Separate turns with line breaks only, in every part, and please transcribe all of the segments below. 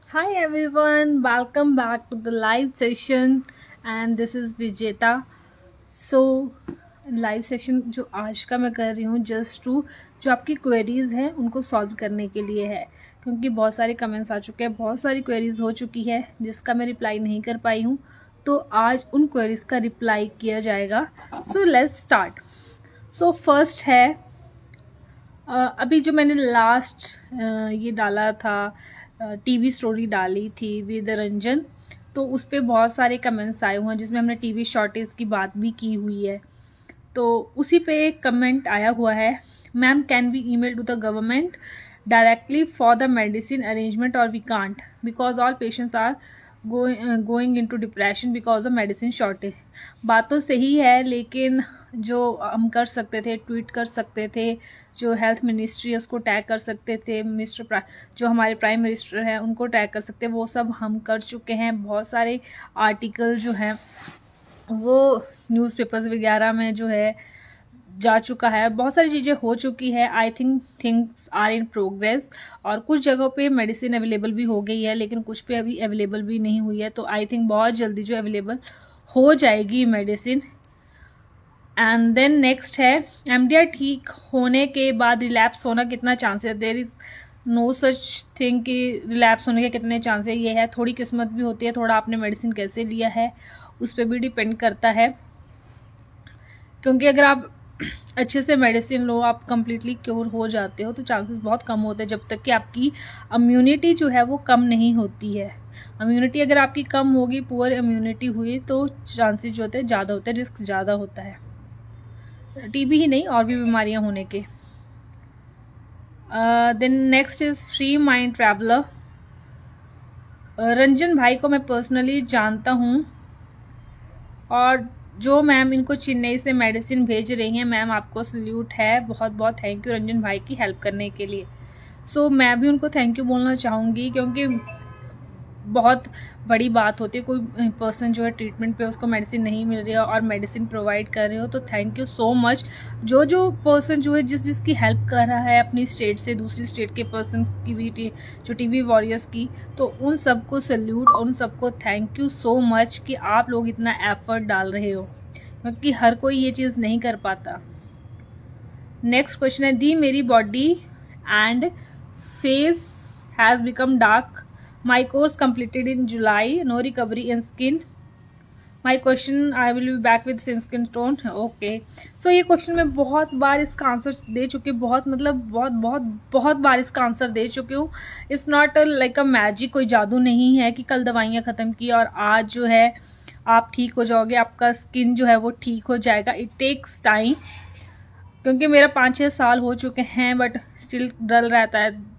Hi everyone, welcome back to the live session and this is Vijeta. So live session जो आज का मैं कर रही हूँ जस्ट टू जो आपकी क्वेरीज़ हैं उनको सॉल्व करने के लिए है, क्योंकि बहुत सारे कमेंट्स आ चुके हैं, बहुत सारी क्वेरीज़ हो चुकी है जिसका मैं रिप्लाई नहीं कर पाई हूँ, तो आज उन क्वेरीज़ का रिप्लाई किया जाएगा। So let's start. So first है अभी जो मैंने लास्ट ये डाला था, टीवी स्टोरी डाली थी विद रंजन, तो उस पर बहुत सारे कमेंट्स आए हुए हैं जिसमें हमने टीवी शॉर्टेज की बात भी की हुई है। तो उसी पे एक कमेंट आया हुआ है, ma'am can we email to the government directly for the medicine arrangement और we can't because all patients are going into depression because of medicine shortage. बात तो सही है, लेकिन जो हम कर सकते थे, ट्वीट कर सकते थे, जो हेल्थ मिनिस्ट्री है उसको टैग कर सकते थे, जो हमारे प्राइम मिनिस्टर हैं उनको टैग कर सकते हैं, वो सब हम कर चुके हैं। बहुत सारे आर्टिकल जो हैं वो न्यूज़पेपर्स वगैरह में जो है जा चुका है, बहुत सारी चीज़ें हो चुकी है। I think things are in progress, और कुछ जगहों पे मेडिसिन अवेलेबल भी हो गई है, लेकिन कुछ पे अभी अवेलेबल भी नहीं हुई है। तो आई थिंक बहुत जल्दी जो अवेलेबल हो जाएगी मेडिसिन। एंड देन नेक्स्ट है, एमडीआर ठीक होने के बाद रिलैप्स होना कितना चांस है? There is no such thing कि रिलैप्स होने के कितने चांस है। ये है थोड़ी किस्मत भी होती है, थोड़ा आपने मेडिसिन कैसे लिया है उस पर भी डिपेंड करता है, क्योंकि अगर आप अच्छे से मेडिसिन लो, आप कंप्लीटली क्योर हो जाते हो, तो चांसेस बहुत कम होते हैं जब तक कि आपकी इम्यूनिटी जो है वो कम नहीं होती है। इम्यूनिटी अगर आपकी कम होगी, पुअर इम्यूनिटी हुई, तो चांसेस जो होते हैं ज़्यादा होते हैं, रिस्क ज़्यादा होता है, टीबी ही नहीं और भी बीमारियां होने के। Then next is free mind traveller. Ranjan भाई को मैं पर्सनली जानता हूँ, और जो मैम इनको चेन्नई से मेडिसिन भेज रही हैं, मैम आपको सल्यूट है, बहुत बहुत थैंक यू रंजन भाई की हेल्प करने के लिए। सो मैं भी उनको थैंक यू बोलना चाहूँगी, क्योंकि बहुत बड़ी बात होती है कोई पर्सन जो है ट्रीटमेंट पे उसको मेडिसिन नहीं मिल रही है और मेडिसिन प्रोवाइड कर रहे हो, तो थैंक यू सो मच। जो पर्सन जो है जिसकी हेल्प कर रहा है अपनी स्टेट से दूसरी स्टेट के पर्सन की भी, जो टीवी वॉरियर्स की, तो उन सबको सल्यूट और उन सबको थैंक यू सो मच कि आप लोग इतना एफर्ट डाल रहे हो, क्योंकि हर कोई ये चीज़ नहीं कर पाता। नेक्स्ट क्वेश्चन है, दी मेरी body and face has become dark, my course completed in July, no recovery in skin, my question I will be back with same skin tone। okay, so ये क्वेश्चन मैं बहुत बार इसका आंसर दे चुकी हूँ, बहुत बार इसका आंसर दे चुकी हूँ। It's not like a magic, कोई जादू नहीं है कि कल दवाइयाँ ख़त्म की और आज जो है आप ठीक हो जाओगे, आपका स्किन जो है वो ठीक हो जाएगा। इट टेक्स टाइम, क्योंकि मेरा 5-6 साल हो चुके हैं, बट स्टिल डल रहता है।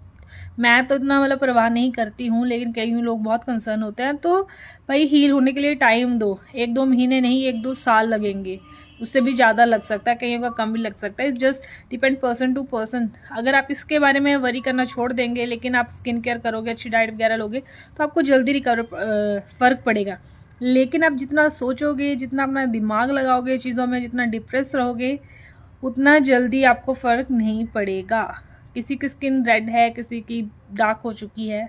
मैं तो इतना मतलब परवाह नहीं करती हूँ, लेकिन कई लोग बहुत कंसर्न होते हैं, तो भाई हील होने के लिए टाइम दो, 1-2 महीने नहीं, 1-2 साल लगेंगे, उससे भी ज़्यादा लग सकता है, कईयों का कम भी लग सकता है। It's just depend person to person. अगर आप इसके बारे में वरी करना छोड़ देंगे, लेकिन आप स्किन केयर करोगे, अच्छी डाइट वगैरह लोगे, तो आपको जल्दी फ़र्क पड़ेगा। लेकिन आप जितना सोचोगे, जितना अपना दिमाग लगाओगे चीज़ों में, जितना डिप्रेस रहोगे, उतना जल्दी आपको फ़र्क नहीं पड़ेगा। किसी की स्किन रेड है, किसी की डार्क हो चुकी है,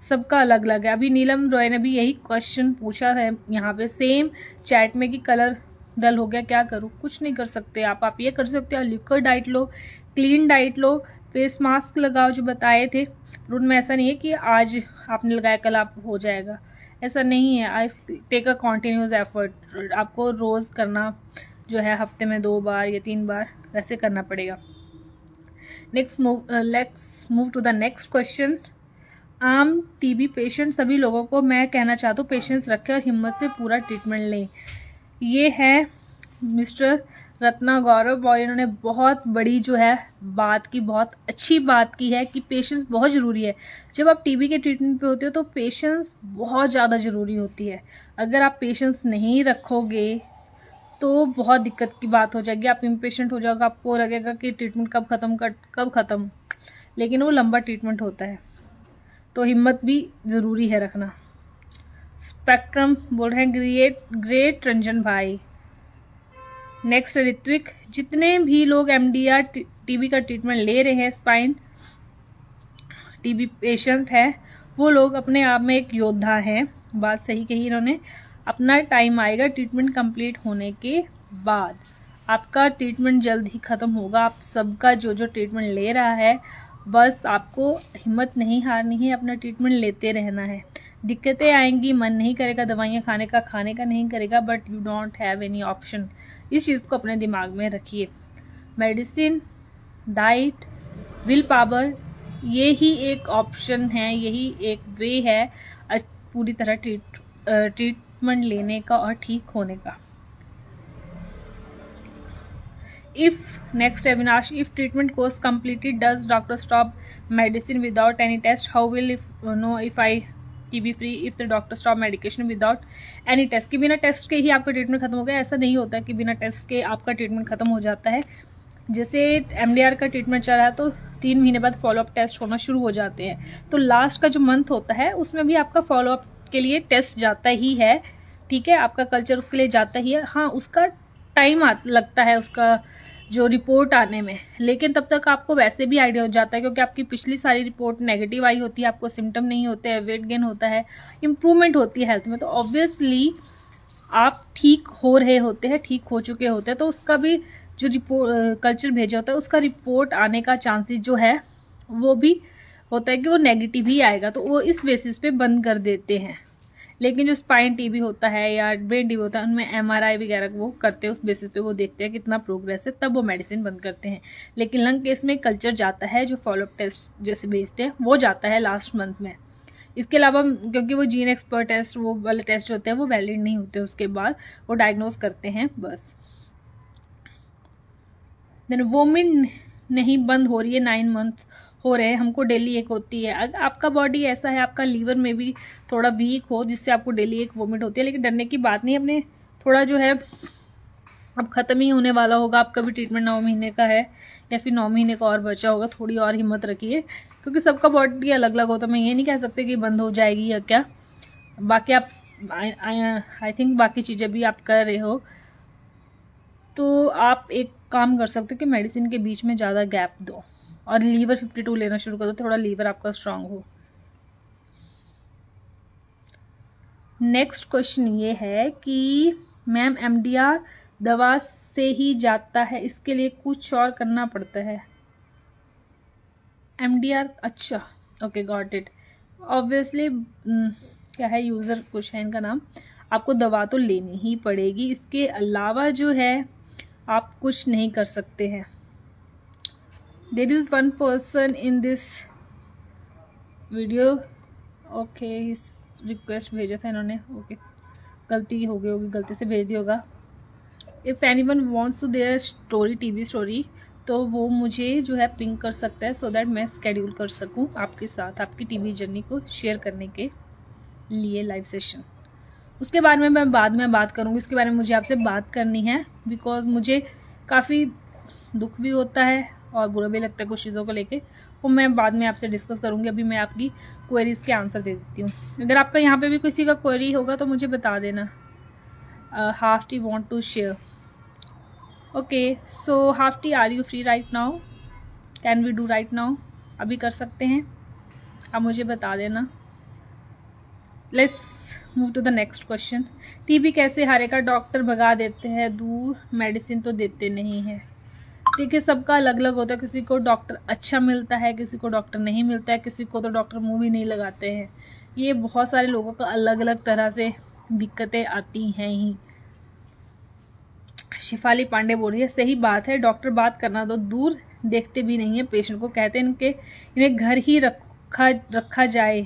सबका अलग अलग है। अभी नीलम रॉय ने भी यही क्वेश्चन पूछा है यहाँ पे सेम चैट में कि कलर डल हो गया, क्या करूँ? कुछ नहीं कर सकते आप ये कर सकते हो, लिक्विड डाइट लो, क्लीन डाइट लो, फेस मास्क लगाओ जो बताए थे। उनमें ऐसा नहीं है कि आज आपने लगाया कल आप हो जाएगा, ऐसा नहीं है। I take a continuous effort, आपको रोज़ करना जो है, हफ्ते में 2 बार या 3 बार वैसे करना पड़ेगा। Let's move to the next question. आम टीबी पेशेंट सभी लोगों को मैं कहना चाहता हूँ पेशेंस रखें और हिम्मत से पूरा ट्रीटमेंट लें। ये है मिस्टर रत्ना गौरव, और इन्होंने बहुत बड़ी जो है बात की, बहुत अच्छी बात की है कि पेशेंस बहुत ज़रूरी है। जब आप टीबी के ट्रीटमेंट पे होते हो तो पेशेंस बहुत ज़्यादा ज़रूरी होती है। अगर आप पेशेंस नहीं रखोगे तो बहुत दिक्कत की बात हो जाएगी, आप इम्पेशेंट हो जाओगे, आपको लगेगा कि ट्रीटमेंट कब ख़त्म, लेकिन वो लंबा ट्रीटमेंट होता है, तो हिम्मत भी ज़रूरी है रखना। स्पेक्ट्रम बोल रहे हैं ग्रेट रंजन भाई। नेक्स्ट ऋत्विक, जितने भी लोग एमडीआर टीबी का ट्रीटमेंट ले रहे हैं, स्पाइन टीबी पेशेंट है, वो लोग अपने आप में एक योद्धा हैं। बात सही कही इन्होंने। अपना टाइम आएगा ट्रीटमेंट कंप्लीट होने के बाद, आपका ट्रीटमेंट जल्द ही ख़त्म होगा। आप सबका जो जो ट्रीटमेंट ले रहा है, बस आपको हिम्मत नहीं हारनी है, अपना ट्रीटमेंट लेते रहना है। दिक्कतें आएंगी, मन नहीं करेगा दवाइयाँ खाने का नहीं करेगा, but you don't have any option. इस चीज़ को अपने दिमाग में रखिए। मेडिसिन, डाइट, विल पावर, ये ही एक ऑप्शन है, यही एक वे है पूरी तरह ट्रीटमेंट लेने का और ठीक होने का। Next Avinash, if treatment course completed, does doctor stop medicine without any test? How will know if I TB free if the doctor stop medication without any test? कि बिना टेस्ट के ही आपका ट्रीटमेंट खत्म हो गया, ऐसा नहीं होता कि बिना टेस्ट के आपका ट्रीटमेंट खत्म हो जाता है। जैसे MDR का ट्रीटमेंट चल रहा है तो 3 महीने बाद फॉलोअप टेस्ट होना शुरू हो जाते हैं, तो लास्ट का जो मंथ होता है उसमें भी आपका फॉलोअप के लिए टेस्ट जाता ही है। ठीक है, आपका कल्चर उसके लिए जाता ही है। हाँ, उसका टाइम लगता है उसका जो रिपोर्ट आने में, लेकिन तब तक आपको वैसे भी आइडिया हो जाता है, क्योंकि आपकी पिछली सारी रिपोर्ट नेगेटिव आई होती है, आपको सिम्टम नहीं होते हैं, वेट गेन होता है, इम्प्रूवमेंट होती है हेल्थ में, तो ऑब्वियसली आप ठीक हो रहे होते हैं, ठीक हो चुके होते हैं। तो उसका भी जो रिपोर्ट कल्चर भेजा होता है, उसका रिपोर्ट आने का चांसेस जो है वो भी होता है कि वो नेगेटिव ही आएगा, तो वो इस बेसिस पे बंद कर देते हैं। लेकिन जो स्पाइन टीबी होता है या ब्रेन टीबी होता है, उनमें MRI वगैरह वो करते हैं, उस बेसिस पे वो देखते हैं कितना प्रोग्रेस है, तब वो मेडिसिन बंद करते हैं। लेकिन लंग केस में कल्चर जाता है, जो फॉलोअप टेस्ट जैसे भेजते हैं वो जाता है लास्ट मंथ में। इसके अलावा क्योंकि वो जीन एक्सपर्ट टेस्ट, वो वाले टेस्ट होते हैं वो वैलिड नहीं होते, उसके बाद वो डायग्नोज करते हैं बस। देन वोमिट नहीं बंद हो रही है, 9 मंथ हो रहे हैं, हमको डेली एक होती है। अगर आपका बॉडी ऐसा है, आपका लीवर में भी थोड़ा वीक हो जिससे आपको डेली एक वोमिट होती है, लेकिन डरने की बात नहीं। अपने थोड़ा जो है अब ख़त्म ही होने वाला होगा, आपका भी ट्रीटमेंट 9 महीने का है या फिर 9 महीने का और बचा होगा, थोड़ी और हिम्मत रखिए, क्योंकि सबका बॉडी अलग अलग होता है। मैं ये नहीं कह सकते कि बंद हो जाएगी या क्या। बाकी आप आई थिंक बाकी चीज़ें भी आप कर रहे हो, तो आप एक काम कर सकते हो कि मेडिसिन के बीच में ज़्यादा गैप दो और लीवर 52 लेना शुरू कर दो, थोड़ा लीवर आपका स्ट्रांग हो। नेक्स्ट क्वेश्चन ये है कि मैम MDR दवा से ही जाता है, इसके लिए कुछ और करना पड़ता है? MDR, अच्छा, ओके, गॉट इट। ऑब्वियसली क्या है, यूज़र कुछ है इनका नाम, आपको दवा तो लेनी ही पड़ेगी, इसके अलावा जो है आप कुछ नहीं कर सकते हैं। There is one person in this video, okay, इस रिक्वेस्ट भेजा था इन्होंने, ओके, गलती हो गई होगी, गलती से भेज दिया होगा। If anyone wants to their story, TB story, तो वो मुझे जो है पिंग कर सकता है, सो दैट मैं स्केड्यूल कर सकूं आपके साथ आपकी TB जर्नी को शेयर करने के लिए लाइव सेशन। उसके बारे में मैं बाद में बात करूँगी, इसके बारे में मुझे आपसे बात करनी है, बिकॉज मुझे काफ़ी दुख भी होता है और बुरा भी लगता है कुछ चीज़ों को लेके, वो मैं बाद में आपसे डिस्कस करूँगी। अभी मैं आपकी क्वेरीज़ के आंसर दे देती हूँ। अगर आपका यहाँ पे भी किसी का क्वेरी होगा तो मुझे बता देना। हाफ्टी want to share, okay, so हाफ्टी, are you free right now? Can we do right now? अभी कर सकते हैं, आप मुझे बता देना। Let's move to the next question. TB कैसे हारेगा? डॉक्टर भगा देते हैं दूर, मेडिसिन तो देते नहीं है। ठीक है, सबका अलग अलग होता है, किसी को डॉक्टर अच्छा मिलता है, किसी को डॉक्टर नहीं मिलता है, किसी को तो डॉक्टर मुंह भी नहीं लगाते हैं। ये बहुत सारे लोगों का अलग अलग तरह से दिक्कतें आती हैं ही। शिफाली पांडे बोल रही है, सही बात है, डॉक्टर बात करना तो दूर देखते भी नहीं है पेशेंट को, कहते हैं इन्हें घर ही रखा जाए।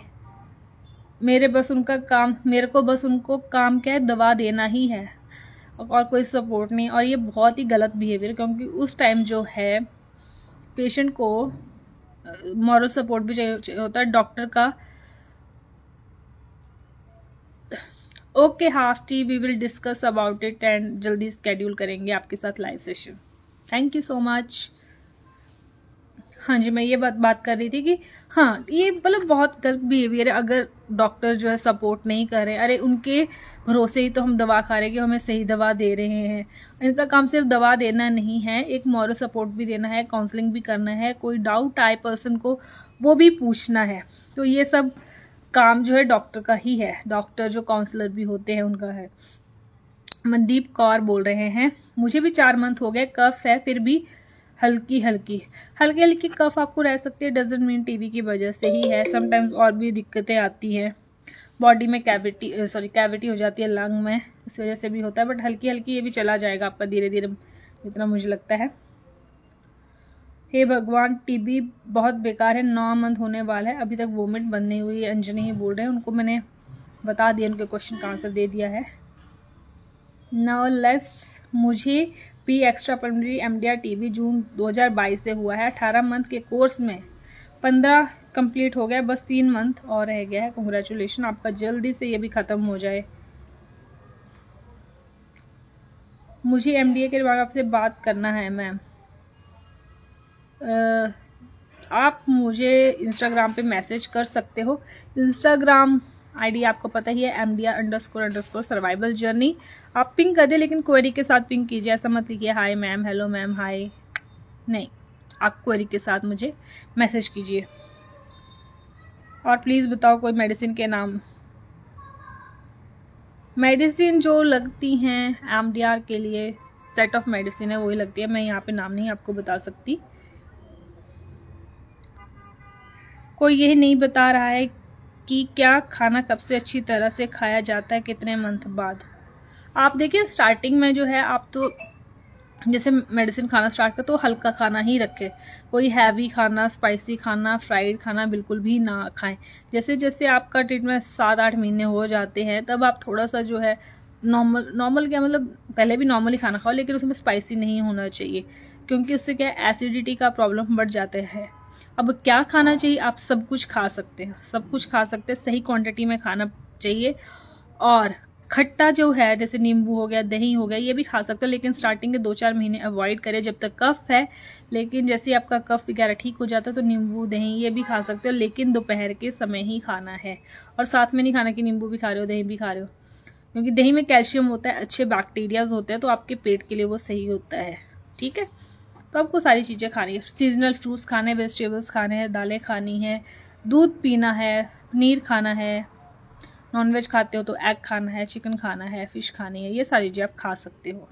मेरे को बस उनको काम क्या है, दवा देना ही है और कोई सपोर्ट नहीं। और ये बहुत ही गलत बिहेवियर, क्योंकि उस टाइम जो है पेशेंट को मॉरल सपोर्ट भी चाहिए होता है डॉक्टर का। ओके हाफ्टी, we will discuss about it and जल्दी स्केड्यूल करेंगे आपके साथ live session. Thank you so much. हाँ जी, मैं ये बात कर रही थी कि हाँ, ये मतलब बहुत गलत बिहेवियर है अगर डॉक्टर जो है सपोर्ट नहीं कर रहे। अरे उनके भरोसे ही तो हम दवा खा रहे हैं कि हमें सही दवा दे रहे हैं। इनका काम सिर्फ दवा देना नहीं है, एक मॉरल सपोर्ट भी देना है, काउंसलिंग भी करना है, कोई डाउट आए पर्सन को वो भी पूछना है। तो ये सब काम जो है डॉक्टर का ही है, डॉक्टर जो काउंसलर भी होते हैं उनका है। मनदीप कौर बोल रहे हैं, मुझे भी 4 मंथ हो गए, कफ है फिर भी हल्की हल्की कफ आपको रह सकती है, डजंट मीन टीबी की वजह से ही है। समटाइम्स और भी दिक्कतें आती हैं, बॉडी में कैविटी हो जाती है लंग में, इस वजह से भी होता है, बट हल्की हल्की ये भी चला जाएगा आपका धीरे धीरे, इतना मुझे लगता है। हे भगवान, टीबी बहुत बेकार है, 9 मंथ होने वाला है, अभी तक वोमिट बंद नहीं हुई है। अंजनी ही बोल रहे हैं, उनको मैंने बता दिया, उनके क्वेश्चन का आंसर दे दिया है। नाउ लेट्स, मुझे पी एक्स्ट्रा पल्मोनरी एमडीआर टीबी जून 2022 से हुआ है, 18 मंथ के कोर्स में 15 कंप्लीट हो गया, बस 3 मंथ और रह गया है। कंग्रेचुलेशन, आपका जल्दी से ये भी खत्म हो जाए। मुझे एमडीए के बारे में आपसे बात करना है मैम। आप मुझे इंस्टाग्राम पे मैसेज कर सकते हो, इंस्टाग्राम आईडी आपको पता ही है, MDR__ सर्वाइवल जर्नी। आप पिंग कर दे, लेकिन क्वेरी के साथ पिंग कीजिए, ऐसा मत लिखिए हाय मैम, हेलो मैम, हाय नहीं, आप क्वेरी के साथ मुझे मैसेज कीजिए। और प्लीज़ बताओ कोई मेडिसिन के नाम। मेडिसिन जो लगती हैं MDR के लिए, सेट ऑफ मेडिसिन है, वही लगती है, मैं यहाँ पे नाम नहीं आपको बता सकती। कोई यही नहीं बता रहा है कि क्या खाना कब से अच्छी तरह से खाया जाता है, कितने मंथ बाद। आप देखिए स्टार्टिंग में जो है, आप तो जैसे मेडिसिन खाना स्टार्ट कर तो हल्का खाना ही रखें, कोई हैवी खाना, स्पाइसी खाना, फ्राइड खाना बिल्कुल भी ना खाएं। जैसे जैसे आपका ट्रीटमेंट 7-8 महीने हो जाते हैं, तब आप थोड़ा सा जो है नॉर्मल क्या मतलब, पहले भी नॉर्मल ही खाना खाओ, लेकिन उसमें स्पाइसी नहीं होना चाहिए, क्योंकि उससे क्या एसिडिटी का प्रॉब्लम बढ़ जाता है। अब क्या खाना चाहिए, आप सब कुछ खा सकते हैं, सब कुछ खा सकते हैं, सही क्वांटिटी में खाना चाहिए। और खट्टा जो है, जैसे नींबू हो गया, दही हो गया, ये भी खा सकते हो, लेकिन स्टार्टिंग के 2-4 महीने अवॉइड करें जब तक कफ है। लेकिन जैसे आपका कफ वगैरह ठीक हो जाता है तो नींबू, दही ये भी खा सकते हो, लेकिन दोपहर के समय ही खाना है। और साथ में नहीं खाना कि नींबू भी खा रहे हो, दही भी खा रहे हो, क्योंकि दही में कैल्शियम होता है, अच्छे बैक्टीरियाज होते हैं, तो आपके पेट के लिए वो सही होता है। ठीक है, तो आपको सारी चीज़ें खानी है, सीजनल फ्रूट्स खाने, वेजिटेबल्स खाने हैं, दालें खानी है, दूध पीना है, पनीर खाना है, नॉनवेज खाते हो तो एग खाना है, चिकन खाना है, फिश खानी है, ये सारी चीज़ें आप खा सकते हो।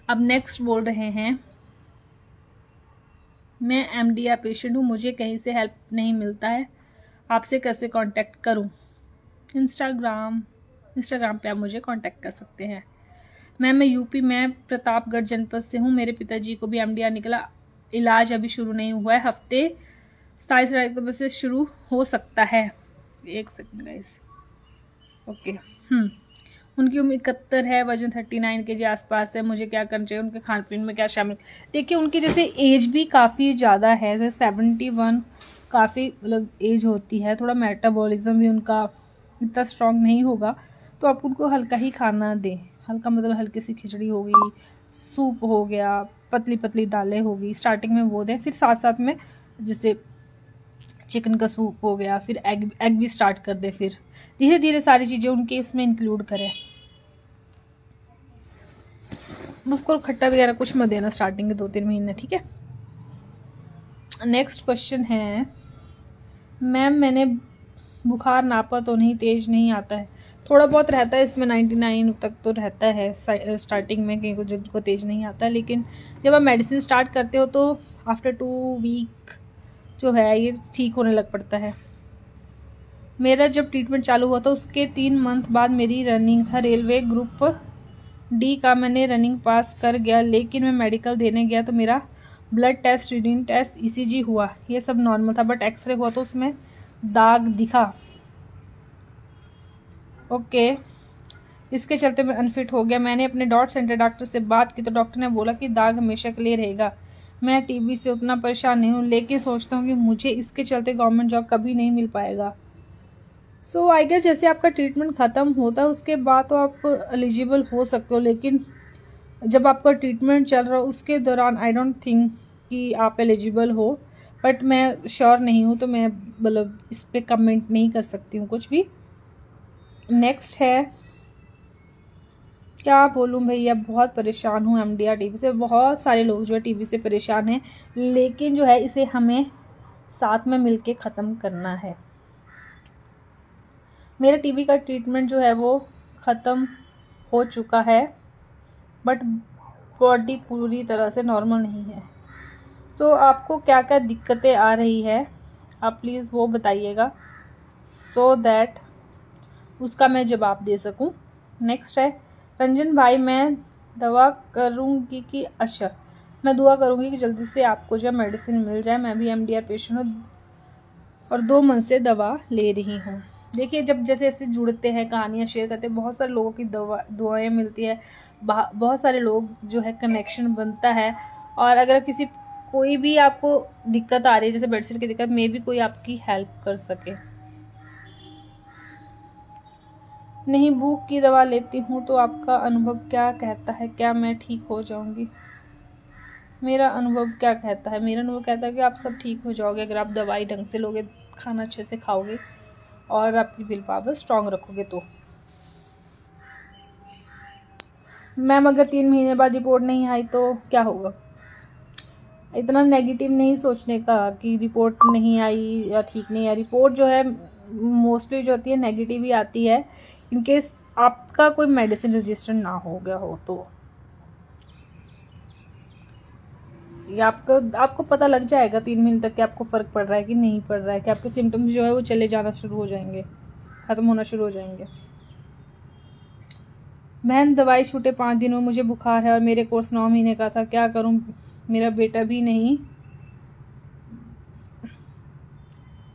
अब नेक्स्ट बोल रहे हैं, मैं MDR पेशेंट हूँ, मुझे कहीं से हेल्प नहीं मिलता है, आपसे कैसे कांटेक्ट करूँ। इंस्टाग्राम पे आप मुझे कांटेक्ट कर सकते हैं। मैं यूपी में प्रतापगढ़ जनपद से हूँ, मेरे पिताजी को भी MDR निकला, इलाज अभी शुरू नहीं हुआ है, हफ्ते 27 अक्टूबर से शुरू हो सकता है। 1 सेकंड गाइस, ओके। उनकी उम्र 71 है, वजन 39 kg आसपास है, मुझे क्या करना चाहिए, उनके खान पीन में क्या शामिल। देखिए उनकी जैसे एज भी काफ़ी ज़्यादा है, जैसे 71 काफ़ी मतलब एज होती है, थोड़ा मेटाबॉलिज्म भी उनका इतना स्ट्रांग नहीं होगा, तो आप उनको हल्का ही खाना दें। हल्का मतलब हल्की सी खिचड़ी हो गई, सूप हो गया, पतली पतली दालें हो गई, स्टार्टिंग में वो दें, फिर साथ साथ में जैसे चिकन का सूप हो गया, फिर एग भी स्टार्ट कर दे, फिर धीरे धीरे सारी चीज़ें उनके इसमें इंक्लूड करें। उसको खट्टा वगैरह कुछ मत देना स्टार्टिंग के 2-3 महीने, ठीक है। नेक्स्ट क्वेश्चन है, मैम मैंने बुखार नापा तो नहीं, तेज नहीं आता है, थोड़ा बहुत रहता है इसमें, 99 तक तो रहता है स्टार्टिंग में, कहीं को जिनको तेज नहीं आता है, लेकिन जब आप मेडिसिन स्टार्ट करते हो तो आफ्टर 2 वीक जो है ये ठीक होने लग पड़ता है। मेरा जब ट्रीटमेंट चालू हुआ था उसके 3 मंथ बाद मेरी रनिंग था, रेलवे ग्रुप D का मैंने रनिंग पास कर गया, लेकिन मैं मेडिकल देने गया तो मेरा blood test, reading test, ECG हुआ, ये सब नॉर्मल था, बट एक्सरे हुआ तो उसमें दाग दिखा। ओके, इसके चलते मैं अनफिट हो गया। मैंने अपने डॉट सेंटर डॉक्टर से बात की तो डॉक्टर ने बोला कि दाग हमेशा के लिए रहेगा। मैं टीबी से उतना परेशान नहीं हूँ, लेकिन सोचता हूँ कि मुझे इसके चलते गवर्नमेंट जॉब कभी नहीं मिल पाएगा। सो आई गेस जैसे आपका ट्रीटमेंट ख़त्म होता है उसके बाद तो आप एलिजिबल हो सकते हो, लेकिन जब आपका ट्रीटमेंट चल रहा हो उसके दौरान आई डोंट थिंक कि आप एलिजिबल हो, बट मैं श्योर नहीं हूँ, तो मैं मतलब इस पर कमेंट नहीं कर सकती हूँ कुछ भी। नेक्स्ट है, क्या बोलूँ भैया, बहुत परेशान हूँ MDR टीबी से। बहुत सारे लोग जो है टीबी से परेशान हैं, लेकिन जो है इसे हमें साथ में मिलके ख़त्म करना है। मेरा टीबी का ट्रीटमेंट जो है वो ख़त्म हो चुका है, बट बॉडी पूरी तरह से नॉर्मल नहीं है। सो आपको क्या क्या दिक्कतें आ रही है आप प्लीज़ वो बताइएगा, सो दैट उसका मैं जवाब दे सकूं। नेक्स्ट है रंजन भाई, मैं दवा करूंगी कि अच्छा, मैं दुआ करूंगी कि जल्दी से आपको जो मेडिसिन मिल जाए। मैं भी MDR पेशेंट हूँ और 2 मंथ से दवा ले रही हूँ। देखिए, जब जैसे ऐसे जुड़ते हैं, कहानियाँ शेयर करते हैं, बहुत सारे लोगों की दुआएं मिलती है, बहुत सारे लोग जो है कनेक्शन बनता है। और अगर कोई भी आपको दिक्कत आ रही है, जैसे बेडशीट की दिक्कत, मे भी कोई आपकी हेल्प कर सके। नहीं, भूख की दवा लेती हूँ तो आपका अनुभव क्या कहता है, क्या मैं ठीक हो जाऊंगी? मेरा अनुभव क्या कहता है? मेरा अनुभव कहता है कि आप सब ठीक हो जाओगे अगर आप दवाई ढंग से लोगे, खाना अच्छे से खाओगे और आपकी विल पावर स्ट्रांग रखोगे तो। मैम, अगर 3 महीने बाद रिपोर्ट नहीं आई तो क्या होगा? इतना नेगेटिव नहीं सोचने का कि रिपोर्ट नहीं आई या ठीक नहीं है। रिपोर्ट जो है मोस्टली जो होती है नेगेटिव ही आती है, इनकेस आपका कोई मेडिसिन रजिस्टर ना हो गया हो तो। ये आपको पता लग जाएगा 3 महीने तक कि आपको फ़र्क पड़ रहा है कि नहीं पड़ रहा है, कि आपके सिम्टम्स जो है वो चले जाना शुरू हो जाएंगे, ख़त्म होना शुरू हो जाएंगे। बहन, दवाई छूटे 5 दिन में मुझे बुखार है और मेरे कोर्स 9 महीने का था, क्या करूं? मेरा बेटा भी नहीं,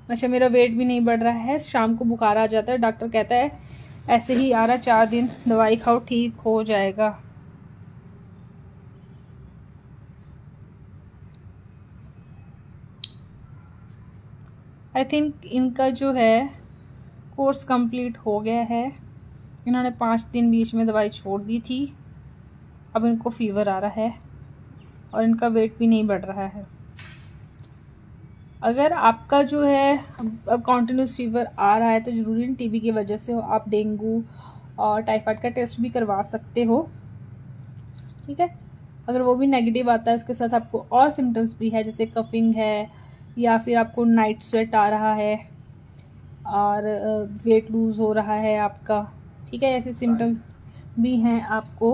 अच्छा, मेरा वेट भी नहीं बढ़ रहा है, शाम को बुखार आ जाता है, डॉक्टर कहता है ऐसे ही आ रहा, 4 दिन दवाई खाओ ठीक हो जाएगा। आई थिंक इनका जो है कोर्स कंप्लीट हो गया है। इन्होंने 5 दिन बीच में दवाई छोड़ दी थी, अब इनको फीवर आ रहा है और इनका वेट भी नहीं बढ़ रहा है। अगर आपका जो है कॉन्टिन्यूस फीवर आ रहा है तो ज़रूरी नहीं टीबी की वजह से हो, आप डेंगू और टाइफाइड का टेस्ट भी करवा सकते हो, ठीक है। अगर वो भी नेगेटिव आता है, उसके साथ आपको और सिम्टम्स भी है, जैसे कफिंग है या फिर आपको नाइट स्वेट आ रहा है और वेट लूज़ हो रहा है आपका, ठीक है, ऐसे सिम्टम्स भी हैं आपको,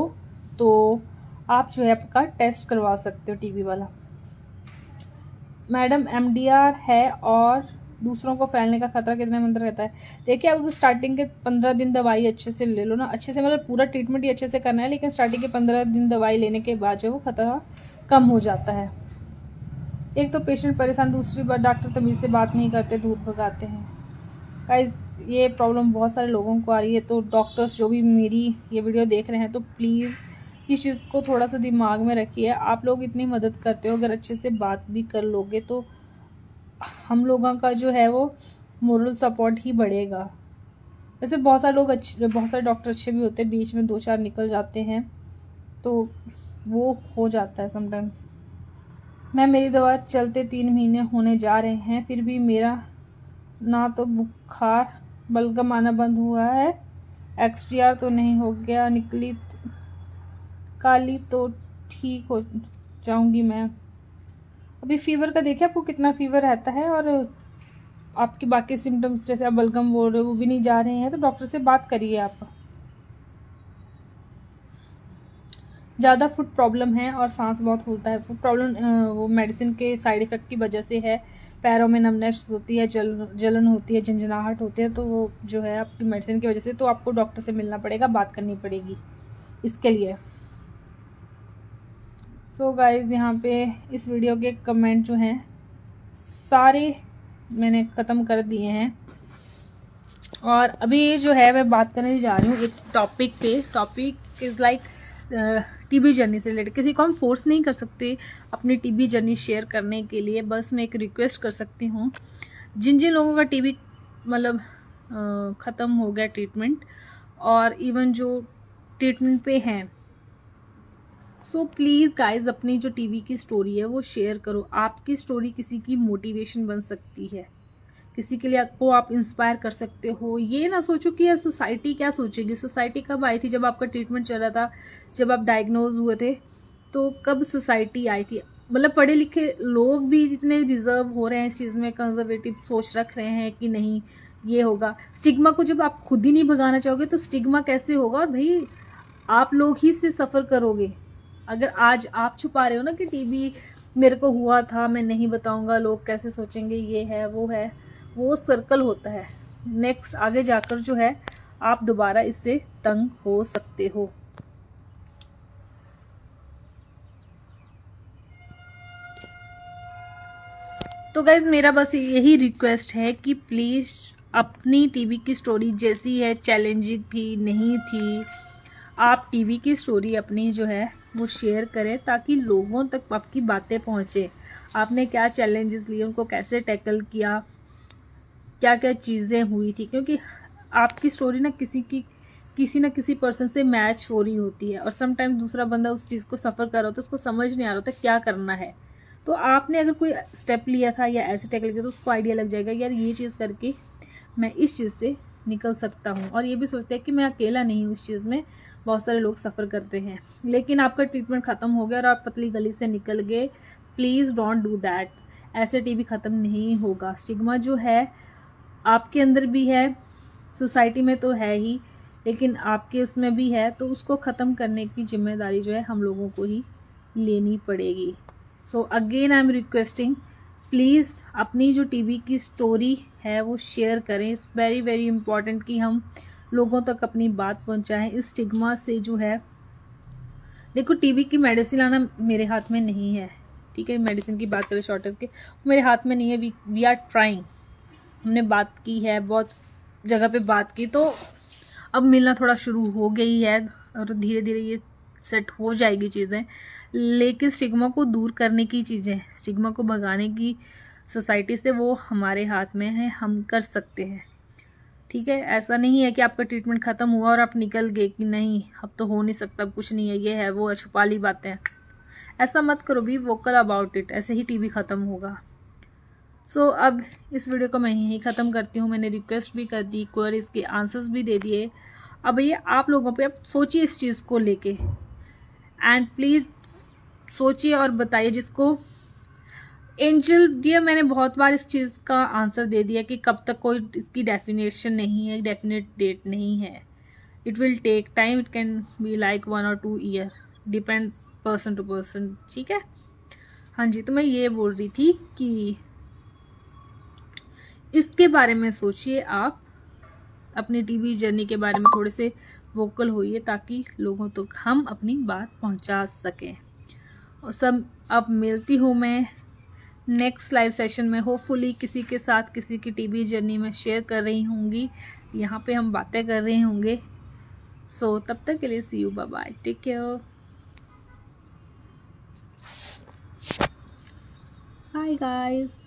तो आप जो है आपका टेस्ट करवा सकते हो टीबी वाला। मैडम, MDR है और दूसरों को फैलने का खतरा कितने मंत्र रहता है? देखिए, आप स्टार्टिंग के 15 दिन दवाई अच्छे से ले लो ना, अच्छे से मतलब पूरा ट्रीटमेंट ही अच्छे से करना है, लेकिन स्टार्टिंग के 15 दिन दवाई लेने के बाद जो वो खतरा कम हो जाता है। एक तो पेशेंट परेशान, दूसरी बार डॉक्टर तमीज़ से बात नहीं करते, दूर भगाते हैं। गाइस, ये प्रॉब्लम बहुत सारे लोगों को आ रही है, तो डॉक्टर्स जो भी मेरी ये वीडियो देख रहे हैं तो प्लीज़ इस चीज़ को थोड़ा सा दिमाग में रखिए। आप लोग इतनी मदद करते हो, अगर अच्छे से बात भी कर लोगे तो हम लोगों का जो है वो मोरल सपोर्ट ही बढ़ेगा। वैसे बहुत सारे लोग अच्छे, बहुत सारे डॉक्टर अच्छे भी होते हैं, बीच में 2-4 निकल जाते हैं तो वो हो जाता है समटाइम्स। मैं, मेरी दवा चलते 3 महीने होने जा रहे हैं, फिर भी मेरा ना तो बुखार बलगम आना बंद हुआ है, XDR तो नहीं हो गया, निकली काली तो ठीक हो जाऊंगी मैं। अभी फीवर का देखिए आपको कितना फीवर रहता है और आपके बाकी सिम्टम्स जैसे आप बलगम बोल रहे हो वो भी नहीं जा रहे हैं, तो डॉक्टर से बात करिए आप। ज़्यादा फुट प्रॉब्लम है और सांस बहुत फूलता है। फुट प्रॉब्लम वो मेडिसिन के साइड इफ़ेक्ट की वजह से है, पैरों में नमनेस होती है, जलन होती है, झंझनाहट होती है, तो वो जो है आपकी मेडिसिन की वजह से, तो आपको डॉक्टर से मिलना पड़ेगा, बात करनी पड़ेगी इसके लिए। सो गाइज, यहाँ पे इस वीडियो के कमेंट जो हैं सारे मैंने ख़त्म कर दिए हैं और अभी जो है मैं बात करने जा रही हूँ एक टॉपिक पे। Topic is like TB journey से रिलेटेड। किसी को हम फोर्स नहीं कर सकते अपनी टीबी जर्नी शेयर करने के लिए, बस मैं एक रिक्वेस्ट कर सकती हूँ, जिन जिन लोगों का टीबी मतलब ख़त्म हो गया ट्रीटमेंट और इवन जो ट्रीटमेंट पे हैं, सो प्लीज़ गाइज अपनी जो टीबी की स्टोरी है वो शेयर करो। आपकी स्टोरी किसी की मोटिवेशन बन सकती है, किसी के लिए आपको आप इंस्पायर कर सकते हो। ये ना सोचो कि यार सोसाइटी क्या सोचेगी। सोसाइटी कब आई थी? जब आपका ट्रीटमेंट चल रहा था, जब आप डायग्नोज हुए थे, तो कब सोसाइटी आई थी? मतलब पढ़े लिखे लोग भी जितने डिजर्व हो रहे हैं इस चीज़ में, कंजर्वेटिव सोच रख रहे हैं कि नहीं ये होगा। स्टिग्मा को जब आप खुद ही नहीं भगाना चाहोगे तो स्टिग्मा कैसे होगा? और भाई आप लोग ही से सफ़र करोगे। अगर आज आप छुपा रहे हो ना कि टीबी मेरे को हुआ था, मैं नहीं बताऊंगा, लोग कैसे सोचेंगे, ये है वो सर्कल होता है। नेक्स्ट आगे जाकर जो है आप दोबारा इससे तंग हो सकते हो। तो गाइज मेरा बस यही रिक्वेस्ट है कि प्लीज़ अपनी टीबी की स्टोरी जैसी है, चैलेंजिंग थी नहीं थी, आप टीबी की स्टोरी अपनी जो है वो शेयर करें ताकि लोगों तक आपकी बातें पहुँचे। आपने क्या चैलेंजेस लिए, उनको कैसे टैकल किया, क्या क्या चीज़ें हुई थी, क्योंकि आपकी स्टोरी ना किसी ना किसी पर्सन से मैच हो रही होती है और समटाइम दूसरा बंदा उस चीज़ को सफ़र कर रहा होता है, उसको समझ नहीं आ रहा होता क्या करना है। तो आपने अगर कोई स्टेप लिया था या ऐसे टैकल किया तो उसको आइडिया लग जाएगा यार ये चीज़ करके मैं इस चीज़ से निकल सकता हूँ। और ये भी सोचते हैं कि मैं अकेला नहीं हूँ इस चीज़ में, बहुत सारे लोग सफ़र करते हैं। लेकिन आपका ट्रीटमेंट ख़त्म हो गया और आप पतली गली से निकल गए, प्लीज़ डोंट डू दैट। ऐसे टीबी ख़त्म नहीं होगा। स्टिग्मा जो है आपके अंदर भी है, सोसाइटी में तो है ही, लेकिन आपके उसमें भी है, तो उसको ख़त्म करने की जिम्मेदारी जो है हम लोगों को ही लेनी पड़ेगी। So again I am requesting, please अपनी जो टीबी की स्टोरी है वो शेयर करें। इट्स वेरी वेरी इंपॉर्टेंट कि हम लोगों तक अपनी बात पहुंचाएं। इस स्टिग्मा से जो है, देखो टीबी की मेडिसिन लाना मेरे हाथ में नहीं है, ठीक है, मेडिसिन की बात करें शॉर्टेज के, मेरे हाथ में नहीं है। वी आर ट्राइंग, हमने बात की है, बहुत जगह पे बात की, तो अब मिलना थोड़ा शुरू हो गई है और धीरे धीरे ये सेट हो जाएगी चीज़ें। लेकिन स्टिग्मा को दूर करने की चीज़ें, स्टिग्मा को भगाने की सोसाइटी से, वो हमारे हाथ में है, हम कर सकते हैं, ठीक है। ऐसा नहीं है कि आपका ट्रीटमेंट ख़त्म हुआ और आप निकल गए कि नहीं अब तो हो नहीं सकता, अब कुछ नहीं है, ये है वो है, छुपा ली बातें। ऐसा मत करो, बी वोकल अबाउट इट, ऐसे ही टीबी ख़त्म होगा। सो अब इस वीडियो को मैं यहीं ख़त्म करती हूँ। मैंने रिक्वेस्ट भी कर दी, क्वेरीज के आंसर्स भी दे दिए। अब ये आप लोगों पे अब सोचिए इस चीज़ को लेके, एंड प्लीज़ सोचिए और बताइए। जिसको एंजल डियर, मैंने बहुत बार इस चीज़ का आंसर दे दिया कि कब तक, कोई इसकी डेफिनेशन नहीं है, डेफिनेट डेट नहीं है। It will take time, it can be like 1 or 2 year, depends person to person, ठीक है। हाँ जी, तो मैं ये बोल रही थी कि इसके बारे में सोचिए, आप अपनी टीबी जर्नी के बारे में थोड़े से वोकल होइए ताकि लोगों तक हम अपनी बात पहुंचा सकें। और सब अब मिलती हूँ मैं नेक्स्ट लाइव सेशन में, होपफुली किसी के साथ किसी की टीबी जर्नी में शेयर कर रही होंगी, यहाँ पे हम बातें कर रहे होंगे। सो तब तक के लिए see you, bye bye, take care, hi guys.